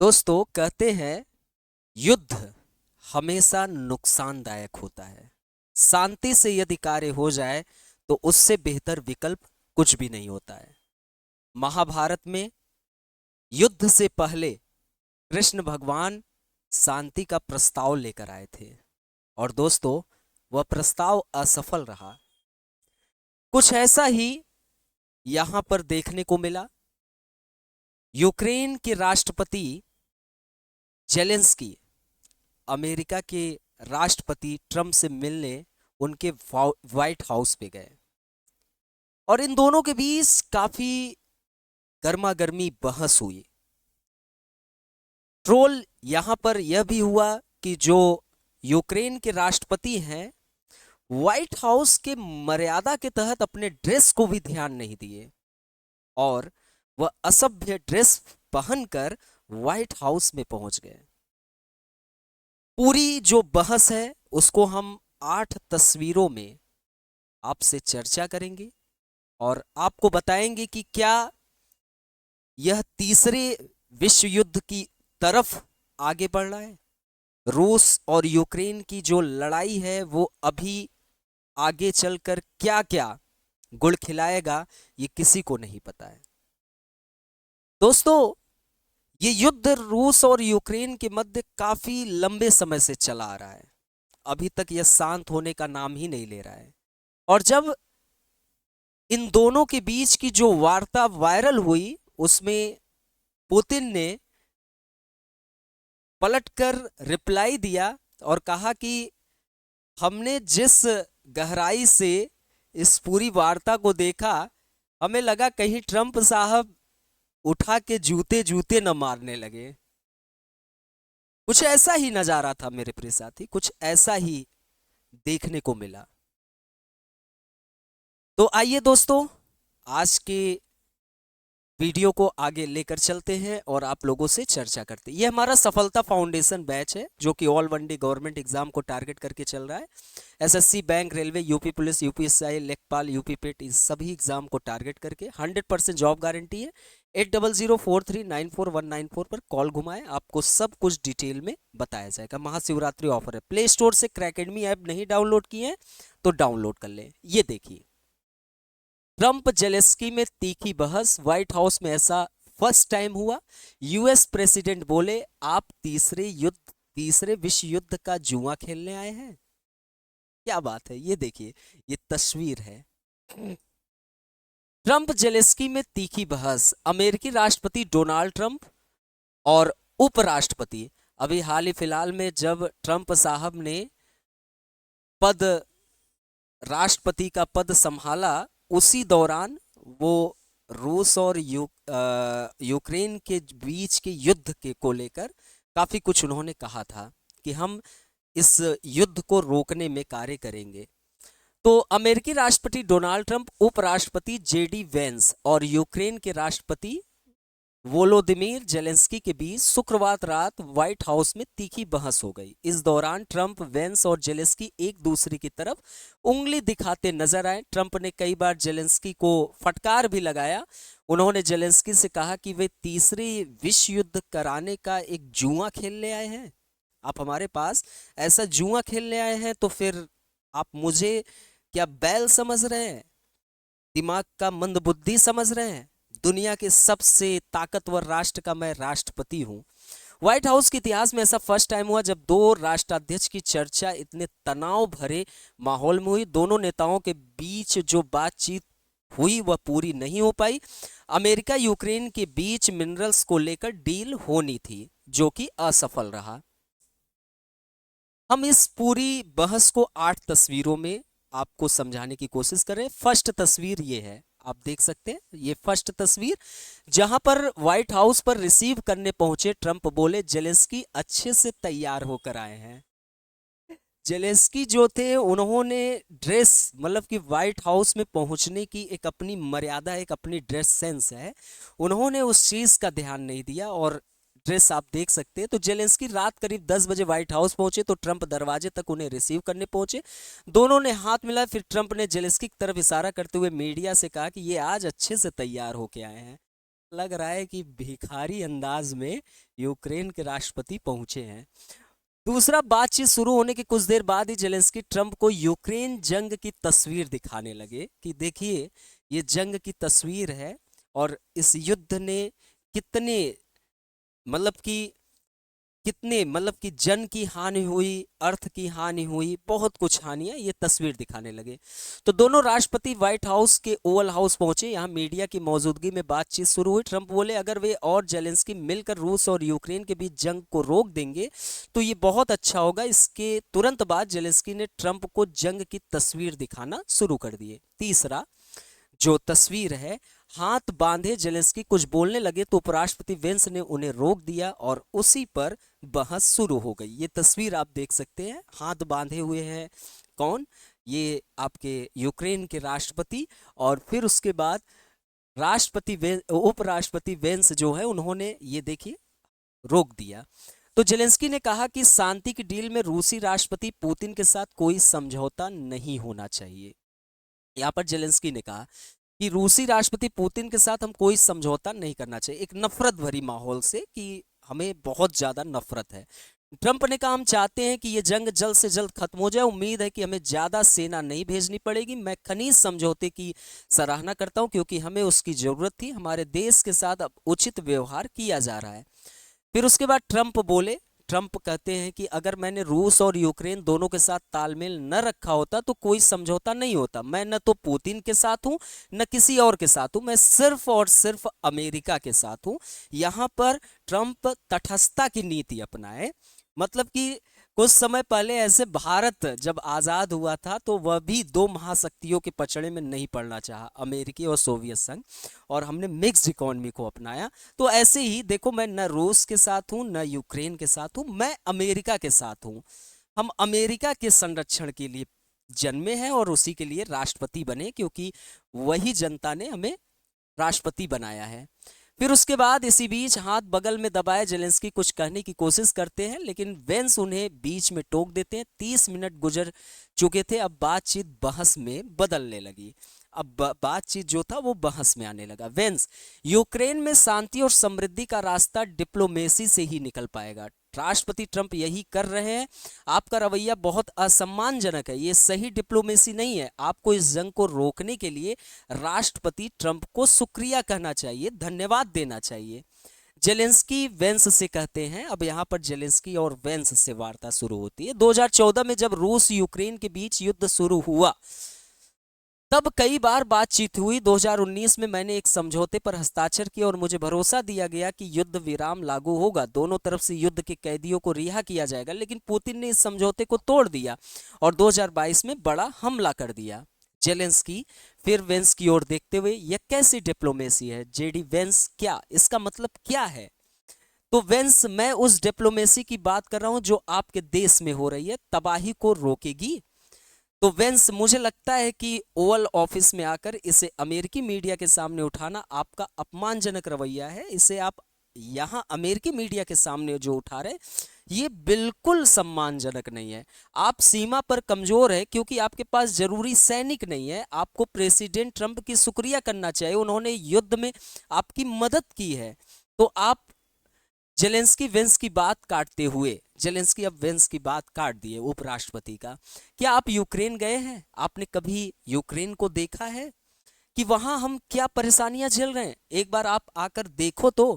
दोस्तों कहते हैं युद्ध हमेशा नुकसानदायक होता है। शांति से यदि कार्य हो जाए तो उससे बेहतर विकल्प कुछ भी नहीं होता है। महाभारत में युद्ध से पहले कृष्ण भगवान शांति का प्रस्ताव लेकर आए थे और दोस्तों वह प्रस्ताव असफल रहा। कुछ ऐसा ही यहां पर देखने को मिला। यूक्रेन के राष्ट्रपति जेलेंस्की अमेरिका के राष्ट्रपति ट्रंप से मिलने उनके व्हाइट हाउस पे गए और इन दोनों के बीच काफी गर्मा गर्मी बहस हुई। ट्रोल यहां पर यह भी हुआ कि जो यूक्रेन के राष्ट्रपति हैं व्हाइट हाउस के मर्यादा के तहत अपने ड्रेस को भी ध्यान नहीं दिए और वह असभ्य ड्रेस पहनकर व्हाइट हाउस में पहुंच गए। पूरी जो बहस है उसको हम 8 तस्वीरों में आपसे चर्चा करेंगे और आपको बताएंगे कि क्या यह तीसरे विश्व युद्ध की तरफ आगे बढ़ रहा है। रूस और यूक्रेन की जो लड़ाई है वो अभी आगे चलकर क्या क्या गुड़ खिलाएगा ये किसी को नहीं पता है। दोस्तों ये युद्ध रूस और यूक्रेन के मध्य काफी लंबे समय से चला आ रहा है। अभी तक यह शांत होने का नाम ही नहीं ले रहा है और जब इन दोनों के बीच की जो वार्ता वायरल हुई उसमें पुतिन ने पलटकर रिप्लाई दिया और कहा कि हमने जिस गहराई से इस पूरी वार्ता को देखा हमें लगा कहीं ट्रंप साहब उठा के जूते जूते न मारने लगे। कुछ ऐसा ही नजारा था मेरे प्रिय साथी, कुछ ऐसा ही देखने को मिला। तो आइए दोस्तों आज के वीडियो को आगे लेकर चलते हैं और आप लोगों से चर्चा करते हैं। यह हमारा सफलता फाउंडेशन बैच है जो कि ऑल वनडे गवर्नमेंट एग्जाम को टारगेट करके चल रहा है। SSC, bank, railway, UP police, UPSI, लेखपाल, यूपी पेट, इस सभी एग्जाम को टारगेट करके 100% जॉब गारंटी है। 8004394194 पर कॉल घुमाएं, आपको सब कुछ डिटेल में बताया जाएगा। महाशिवरात्रि ऑफर है। प्ले स्टोर से क्रैकेडमी ऐप नहीं डाउनलोड किए हैं तो डाउनलोड कर लें। ये देखिए ट्रंप जेलेंस्की में तीखी बहस, व्हाइट हाउस में ऐसा फर्स्ट टाइम हुआ। यूएस प्रेसिडेंट बोले आप तीसरे विश्व युद्ध का जुआ खेलने आए हैं। क्या बात है, ये देखिए ये तस्वीर है। ट्रंप जेलेंस्की में तीखी बहस, अमेरिकी राष्ट्रपति डोनाल्ड ट्रंप और उपराष्ट्रपति अभी हाल ही फिलहाल में जब ट्रंप साहब ने राष्ट्रपति का पद संभाला उसी दौरान वो रूस और यूक्रेन के बीच के युद्ध के को लेकर काफी कुछ उन्होंने कहा था कि हम इस युद्ध को रोकने में कार्य करेंगे। तो अमेरिकी राष्ट्रपति डोनाल्ड ट्रंप, उपराष्ट्रपति जेडी वेंस और यूक्रेन के राष्ट्रपति वोलोदिमीर जेलेंस्की के बीच शुक्रवार रात व्हाइट हाउस में तीखी बहस हो गई। इस दौरान ट्रंप, वेंस और जेलेंस्की एक दूसरे की तरफ उंगली दिखाते नजर आए। ट्रंप ने कई बार जेलेंस्की को फटकार भी लगाया। उन्होंने जेलेंस्की से कहा कि वे तीसरे विश्व युद्ध कराने का एक जुआ खेलने आए हैं। आप हमारे पास ऐसा जुआ खेलने आए हैं तो फिर आप मुझे क्या बैल समझ रहे हैं, दिमाग का मंदबुद्धि समझ रहे हैं? दुनिया के सबसे ताकतवर राष्ट्र का मैं राष्ट्रपति हूं। व्हाइट हाउस के इतिहास में ऐसा फर्स्ट टाइम हुआ जब दो राष्ट्राध्यक्ष की चर्चा इतने तनाव भरे माहौल में हुई। दोनों नेताओं के बीच जो बातचीत हुई वह पूरी नहीं हो पाई। अमेरिका यूक्रेन के बीच मिनरल्स को लेकर डील होनी थी जो कि असफल रहा। हम इस पूरी बहस को 8 तस्वीरों में आपको समझाने की कोशिश करें। फर्स्ट तस्वीर ये है, आप देख सकते हैं ये फर्स्ट तस्वीर जहां पर व्हाइट हाउस पर रिसीव करने पहुंचे ट्रंप बोले जेलेंस्की अच्छे से तैयार होकर आए हैं। जेलेंस्की जो थे उन्होंने ड्रेस मतलब कि व्हाइट हाउस में पहुंचने की एक अपनी मर्यादा, एक अपनी ड्रेस सेंस है, उन्होंने उस चीज का ध्यान नहीं दिया और ड्रेस आप देख सकते हैं। तो जेलेंस्की रात करीब 10 बजे व्हाइट हाउस पहुंचे तो ट्रंप दरवाजे तक उन्हें रिसीव करने पहुंचे। दोनों ने हाथ मिलाया, फिर ट्रंप ने जेलेंस्की की तरफ इशारा करते हुए मीडिया से कहा कि ये आज अच्छे से तैयार होके आए हैं। लग रहा है कि भिखारी अंदाज में यूक्रेन के राष्ट्रपति पहुंचे हैं। दूसरा, बातचीत शुरू होने के कुछ देर बाद ही जेलेंस्की ट्रंप को यूक्रेन जंग की तस्वीर दिखाने लगे कि देखिए ये जंग की तस्वीर है और इस युद्ध ने कितने मतलब कि जन की हानि हुई, अर्थ की हानि हुई, बहुत कुछ हानियां, ये तस्वीर दिखाने लगे। तो दोनों राष्ट्रपति व्हाइट हाउस के ओवल हाउस पहुंचे। यहाँ मीडिया की मौजूदगी में बातचीत शुरू हुई। ट्रंप बोले अगर वे और जेलेंस्की मिलकर रूस और यूक्रेन के बीच जंग को रोक देंगे तो ये बहुत अच्छा होगा। इसके तुरंत बाद जेलेंस्की ने ट्रंप को जंग की तस्वीर दिखाना शुरू कर दिए। तीसरा जो तस्वीर है, हाथ बांधे जेलेंस्की कुछ बोलने लगे तो उपराष्ट्रपति वेंस ने उन्हें रोक दिया और उसी पर बहस शुरू हो गई। ये तस्वीर आप देख सकते हैं, हाथ बांधे हुए हैं कौन, ये आपके यूक्रेन के राष्ट्रपति, और फिर उसके बाद उपराष्ट्रपति वेंस जो है उन्होंने ये देखिए रोक दिया। तो जेलेंस्की ने कहा कि शांति की डील में रूसी राष्ट्रपति पुतिन के साथ कोई समझौता नहीं होना चाहिए। यहाँ पर जेलेंस्की ने कहा कि रूसी राष्ट्रपति पुतिन के साथ हम कोई समझौता नहीं करना चाहिए, एक नफरत भरी माहौल से कि हमें बहुत ज्यादा नफरत है। ट्रंप ने कहा हम चाहते हैं कि यह जंग जल्द से जल्द खत्म हो जाए, उम्मीद है कि हमें ज्यादा सेना नहीं भेजनी पड़ेगी। मैं खनीज समझौते की सराहना करता हूं क्योंकि हमें उसकी जरूरत थी, हमारे देश के साथ अब उचित व्यवहार किया जा रहा है। फिर उसके बाद ट्रंप बोले, ट्रंप कहते हैं कि अगर मैंने रूस और यूक्रेन दोनों के साथ तालमेल न रखा होता तो कोई समझौता नहीं होता। मैं न तो पुतिन के साथ हूं न किसी और के साथ हूं, मैं सिर्फ और सिर्फ अमेरिका के साथ हूं। यहां पर ट्रंप तटस्थता की नीति अपनाए, मतलब कि कुछ समय पहले ऐसे भारत जब आजाद हुआ था तो वह भी दो महाशक्तियों के पचड़े में नहीं पड़ना चाहा, अमेरिकी और सोवियत संघ, और हमने मिक्स्ड इकोनॉमी को अपनाया। तो ऐसे ही देखो, मैं न रूस के साथ हूं न यूक्रेन के साथ हूं, मैं अमेरिका के साथ हूं। हम अमेरिका के संरक्षण के लिए जन्मे हैं और उसी के लिए राष्ट्रपति बने क्योंकि वही जनता ने हमें राष्ट्रपति बनाया है। फिर उसके बाद इसी बीच हाथ बगल में दबाए जेलेंस्की कुछ कहने की कोशिश करते हैं लेकिन वेंस उन्हें बीच में टोक देते हैं। 30 मिनट गुजर चुके थे, अब बातचीत बहस में बदलने लगी। अब बातचीत जो था वो बहस में आने लगा। वेंस, यूक्रेन में शांति और समृद्धि का रास्ता डिप्लोमेसी से ही निकल पाएगा। राष्ट्रपति ट्रंप यही कर रहे हैं, आपका रवैया बहुत असम्मानजनक है, ये सही डिप्लोमेसी नहीं है। आपको इस जंग को रोकने के लिए राष्ट्रपति ट्रंप को शुक्रिया कहना चाहिए, धन्यवाद देना चाहिए। जेलेंस्की वेंस से कहते हैं, अब यहां पर जेलेंस्की और वेंस से वार्ता शुरू होती है। 2014 में जब रूस यूक्रेन के बीच युद्ध शुरू हुआ तब कई बार बातचीत हुई। 2019 में मैंने एक समझौते पर हस्ताक्षर किया और मुझे भरोसा दिया गया कि युद्ध विराम लागू होगा, दोनों तरफ से युद्ध के कैदियों को रिहा किया जाएगा, लेकिन पुतिन ने इस समझौते को तोड़ दिया और 2022 में बड़ा हमला कर दिया। जेलेंस्की फिर वेंस की ओर देखते हुए, यह कैसी डिप्लोमेसी है जेडी वेंस, क्या इसका मतलब क्या है? तो वेंस, मैं उस डिप्लोमेसी की बात कर रहा हूं जो आपके देश में हो रही है, तबाही को रोकेगी। तो वेंस, मुझे लगता है कि ओवल ऑफिस में आकर इसे अमेरिकी मीडिया के सामने उठाना आपका अपमानजनक रवैया है। इसे आप यहां अमेरिकी मीडिया के सामने जो उठा रहे, ये बिल्कुल सम्मानजनक नहीं है। आप सीमा पर कमजोर है क्योंकि आपके पास जरूरी सैनिक नहीं है। आपको प्रेसिडेंट ट्रंप की शुक्रिया करना चाहिए, उन्होंने युद्ध में आपकी मदद की है। तो आप जेलेंस्की वेंस की बात काटते हुए, जेलेंस्की अब वेंस की बात काट दिए उपराष्ट्रपति का, क्या आप यूक्रेन गए हैं? आपने कभी यूक्रेन को देखा है कि वहां हम क्या परेशानियां झेल रहे हैं? एक बार आप आकर देखो तो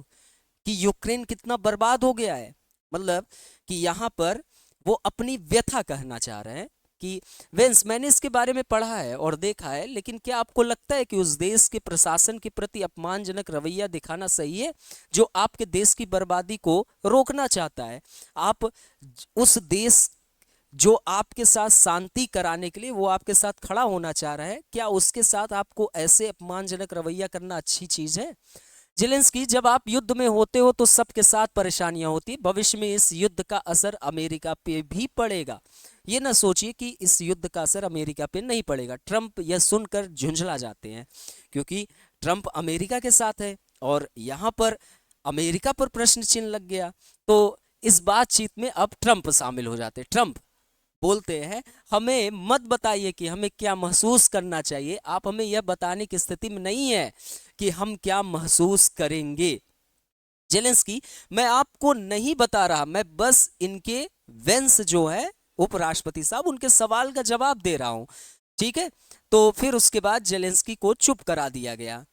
कि यूक्रेन कितना बर्बाद हो गया है। मतलब कि यहां पर वो अपनी व्यथा कहना चाह रहे हैं कि वेंस, मैंने इसके बारे में पढ़ा है और देखा है, लेकिन क्या आपको लगता है कि उस देश के प्रशासन के प्रति अपमानजनक रवैया दिखाना सही है जो आपके देश की बर्बादी को रोकना चाहता है? आप उस देश जो आपके साथ शांति कराने के लिए वो आपके साथ खड़ा होना चाह रहा है, क्या उसके साथ आपको ऐसे अपमानजनक रवैया करना अच्छी चीज है? जेलेंस्की, जब आप युद्ध में होते हो तो सबके साथ परेशानियां होती, भविष्य में इस युद्ध का असर अमेरिका पे भी पड़ेगा। ये ना सोचिए कि इस युद्ध का असर अमेरिका पे नहीं पड़ेगा। ट्रंप यह सुनकर झुंझला जाते हैं क्योंकि ट्रंप अमेरिका के साथ है और यहां पर अमेरिका पर प्रश्न चिन्ह लग गया। तो इस बातचीत में अब ट्रंप शामिल हो जाते। ट्रंप, बोलते हैं हमें मत बताइए कि हमें क्या महसूस करना चाहिए, आप हमें यह बताने की स्थिति में नहीं है कि हम क्या महसूस करेंगे। जेलेंस्की, मैं आपको नहीं बता रहा, मैं बस इनके वेंस जो है उपराष्ट्रपति साहब उनके सवाल का जवाब दे रहा हूं, ठीक है। तो फिर उसके बाद जेलेंस्की को चुप करा दिया गया।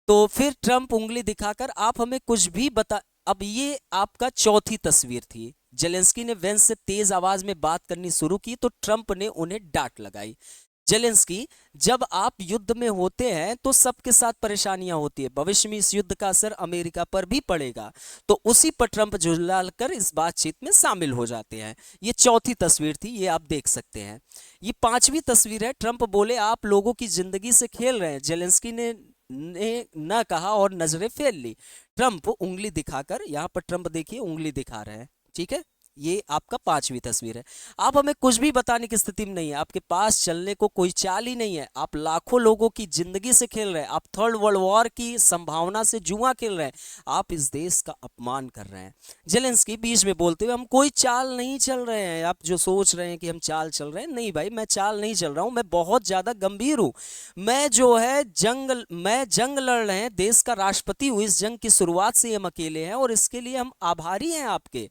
तो फिर ट्रंप उंगली दिखाकर आप हमें कुछ भी बता, अब ये आपका चौथी तस्वीर थी। जेलेंस्की ने वेंस से तेज आवाज में बात करनी शुरू की तो ट्रंप ने उन्हें डांट लगाई। जेलेंस्की, जब आप युद्ध में होते हैं तो सबके साथ परेशानियां होती है, भविष्य में इस युद्ध का असर अमेरिका पर भी पड़ेगा। तो उसी पर ट्रंप झुलाकर इस बातचीत में शामिल हो जाते हैं। ये चौथी तस्वीर थी, ये आप देख सकते हैं। ये पांचवी तस्वीर है। ट्रंप बोले आप लोगों की जिंदगी से खेल रहे हैं। जेलेंस्की ने न कहा और नजरें फेर ली। ट्रंप उंगली दिखाकर, यहां पर ट्रंप देखिए उंगली दिखा रहे हैं, ठीक है। ये आपका पांचवी तस्वीर है। आप हमें कुछ भी बताने की स्थिति में नहीं है, आपके पास चलने को कोई चाल ही नहीं है, आप लाखों लोगों की जिंदगी से खेल रहे हैं, आप थर्ड वर्ल्ड वॉर की संभावना से जुआ खेल रहे हैं, आप इस देश का अपमान कर रहे हैं। जेलेंस्की बीच में बोलते हुए हम कोई चाल नहीं चल रहे हैं, आप जो सोच रहे हैं कि हम चाल चल रहे हैं, नहीं भाई मैं चाल नहीं चल रहा हूं, मैं बहुत ज्यादा गंभीर हूं। मैं जंग लड़ रहे हैं, देश का राष्ट्रपति हूं, इस जंग की शुरुआत से हम अकेले हैं और इसके लिए हम आभारी हैं आपके।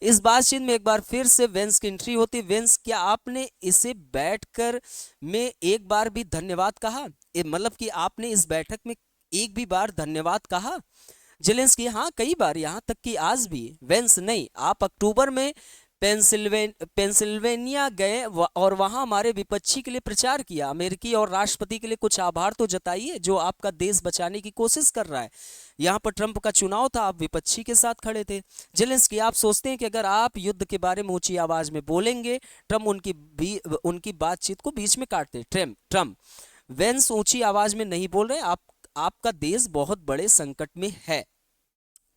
इस बातचीत में एक बार फिर से वेंस की एंट्री होती। वेंस, क्या आपने इसे बैठकर में एक बार भी धन्यवाद कहा, मतलब कि आपने इस बैठक में एक भी बार धन्यवाद कहा। जेलेंस्की, हाँ कई बार, यहां तक कि आज भी। वेंस, नहीं, आप अक्टूबर में पेंसिल्वेनिया गए और वहां हमारे विपक्षी के लिए प्रचार किया। अमेरिकी और राष्ट्रपति के लिए कुछ आभार तो जताइए जो आपका देश बचाने की कोशिश कर रहा है। यहां पर ट्रंप का चुनाव था, आप विपक्षी के साथ खड़े थे। जेलेंस्की, आप सोचते हैं कि अगर आप युद्ध के बारे में ऊंची आवाज में बोलेंगे, ट्रंप उनकी बातचीत को बीच में काटते। ट्रंप, वेंस ऊंची आवाज में नहीं बोल रहे, आपका देश बहुत बड़े संकट में है।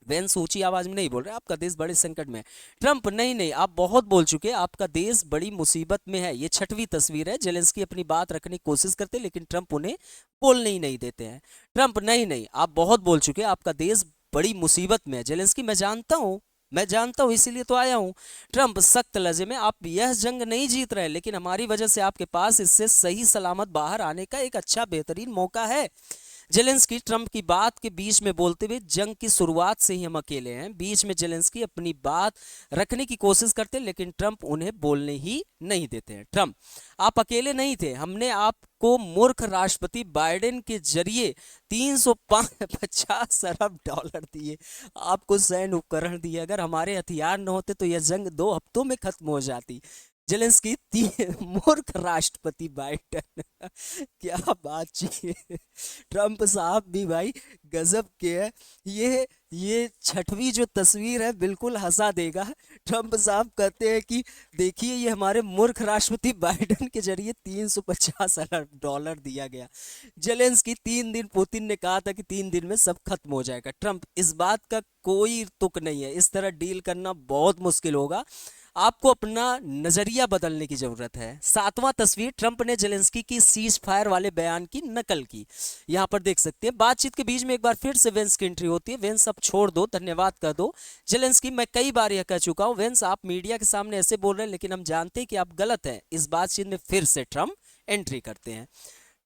वेंस ऊंची आवाज में नहीं बोल रहे, आपका देश बड़े संकट में है। ट्रंप, नहीं नहीं, आप बहुत बोल चुके, आपका देश बड़ी मुसीबत में है। ये छठवीं तस्वीर है। जेलेंस्की अपनी बात रखने की कोशिश करते हैं लेकिन ट्रंप उन्हें बोलने ही नहीं देते हैं। ट्रंप, नहीं नहीं, आप बहुत बोल चुके, आपका देश बड़ी मुसीबत में है। जेलेंस्की, मैं जानता हूं इसीलिए तो आया हूं। ट्रंप सख्त लहजे में, आप यह जंग नहीं जीत रहे लेकिन हमारी वजह से आपके पास इससे सही सलामत बाहर आने का एक अच्छा बेहतरीन मौका है। जेलेंस्की ट्रंप की बात के बीच में बोलते हुए, जंग की शुरुआत से ही हम अकेले हैं। बीच में जेलेंस्की अपनी बात रखने की कोशिश करते लेकिन ट्रंप उन्हें बोलने ही नहीं देते हैं। ट्रंप, आप अकेले नहीं थे, हमने आपको मूर्ख राष्ट्रपति बाइडेन के जरिए 350 अरब डॉलर दिए, आपको सैन्य उपकरण दिए। अगर हमारे हथियार न होते तो यह जंग 2 हफ्तों में खत्म हो जाती। जेलेंस्की, मूर्ख राष्ट्रपति बाइडेन क्या बात चाहिए। ट्रंप साहब भी भाई गजब के है। ये छठवीं जो तस्वीर है बिल्कुल हंसा देगा। ट्रंप साहब कहते हैं कि देखिए ये हमारे मूर्ख राष्ट्रपति बाइडेन के जरिए 350 अरब डॉलर दिया गया। जेलेंस्की, 3 दिन, पुतिन ने कहा था कि 3 दिन में सब खत्म हो जाएगा। ट्रंप, इस बात का कोई तुक नहीं है, इस तरह डील करना बहुत मुश्किल होगा, आपको अपना नजरिया बदलने की जरूरत है। सातवां तस्वीर, ट्रंप ने जेलेंस्की की सीज फायर वाले बयान की नकल की। यहां पर देख सकते हैं बातचीत के बीच में एक बार फिर से वेंस की एंट्री होती है। वेंस, अब छोड़ दो, धन्यवाद कर दो। जेलेंस्की, मैं कई बार यह कह चुका हूं वेंस, आप मीडिया के सामने ऐसे बोल रहे हैं लेकिन हम जानते हैं कि आप गलत हैं। इस बातचीत में फिर से ट्रंप एंट्री करते हैं।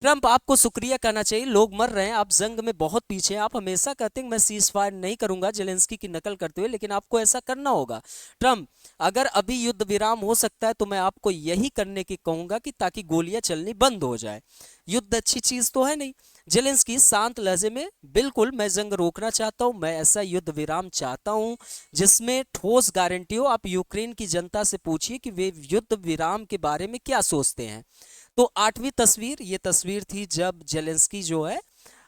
ट्रंप, आपको शुक्रिया कहना चाहिए, लोग मर रहे हैं, आप जंग में बहुत पीछे हैं। आप हमेशा कहते हैं मैं सीज फायर नहीं करूंगा, जेलेंस्की की नकल करते हुए, लेकिन आपको ऐसा करना होगा। ट्रंप, अगर अभी युद्ध विराम हो सकता है तो मैं आपको यही करने की कहूंगा कि ताकि गोलियां चलनी बंद हो जाए। युद्ध अच्छी चीज तो है नहीं। जेलेंस्की शांत लहजे में, बिल्कुल मैं जंग रोकना चाहता हूं, मैं ऐसा युद्ध विराम चाहता हूं जिसमें ठोस गारंटी हो। आप यूक्रेन की जनता से पूछिए कि वे युद्ध विराम के बारे में क्या सोचते हैं। तो आठवीं तस्वीर, ये तस्वीर थी जब जेलेंस्की जो है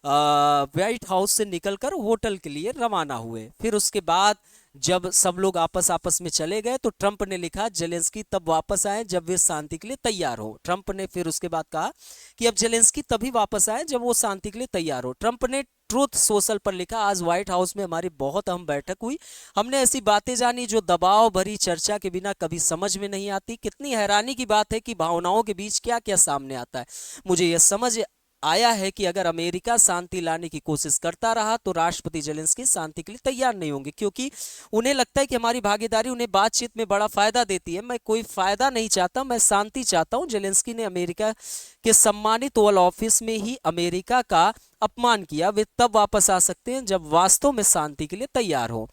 व्हाइट हाउस से निकलकर होटल के लिए रवाना हुए। फिर उसके बाद जब सब लोग आपस आपस में चले गए तो ट्रंप ने लिखा जेलेंस्की तब वापस आए जब वे शांति के लिए तैयार हो। ट्रंप ने फिर उसके बाद कहा कि अब जेलेंस्की तभी वापस आए जब वो शांति के लिए तैयार हो। ट्रंप ने ट्रूथ सोशल पर लिखा, आज व्हाइट हाउस में हमारी बहुत अहम बैठक हुई, हमने ऐसी बातें जानी जो दबाव भरी चर्चा के बिना कभी समझ में नहीं आती। कितनी हैरानी की बात है कि भावनाओं के बीच क्या क्या सामने आता है। मुझे यह समझ आया है कि अगर अमेरिका शांति लाने की कोशिश करता रहा तो राष्ट्रपति जेलेंस्की शांति के लिए तैयार नहीं होंगे, क्योंकि उन्हें लगता है कि हमारी भागीदारी उन्हें बातचीत में बड़ा फायदा देती है। मैं कोई फायदा नहीं चाहता, मैं शांति चाहता हूं। जेलेंस्की ने अमेरिका के सम्मानित ओवल ऑफिस में ही अमेरिका का अपमान किया। वे तब वापस आ सकते हैं जब वास्तव में शांति के लिए तैयार हो।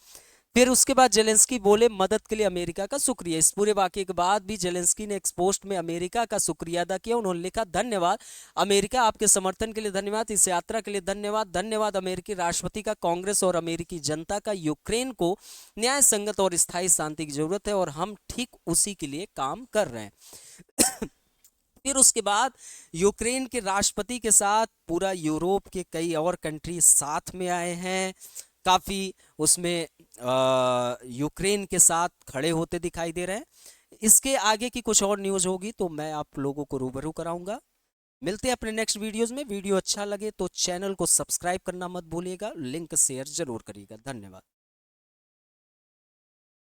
फिर उसके बाद जेलेंस्की बोले मदद के लिए अमेरिका का शुक्रिया। इस पूरे वाकये के बाद भी जेलेंस्की ने एक पोस्ट में अमेरिका का शुक्रिया अदा किया। उन्होंने लिखा, धन्यवाद अमेरिका, आपके समर्थन के लिए धन्यवाद, इस यात्रा के लिए धन्यवाद। धन्यवाद अमेरिकी राष्ट्रपति का, कांग्रेस और अमेरिकी जनता का। यूक्रेन को न्याय संगत और स्थायी शांति की जरूरत है और हम ठीक उसी के लिए काम कर रहे हैं। फिर उसके बाद यूक्रेन के राष्ट्रपति के साथ पूरा यूरोप के कई और कंट्री साथ में आए हैं। काफ़ी उसमें यूक्रेन के साथ खड़े होते दिखाई दे रहे हैं। इसके आगे की कुछ और न्यूज़ होगी तो मैं आप लोगों को रूबरू कराऊंगा। मिलते हैं अपने नेक्स्ट वीडियोस में। वीडियो अच्छा लगे तो चैनल को सब्सक्राइब करना मत भूलिएगा, लिंक शेयर जरूर करिएगा। धन्यवाद।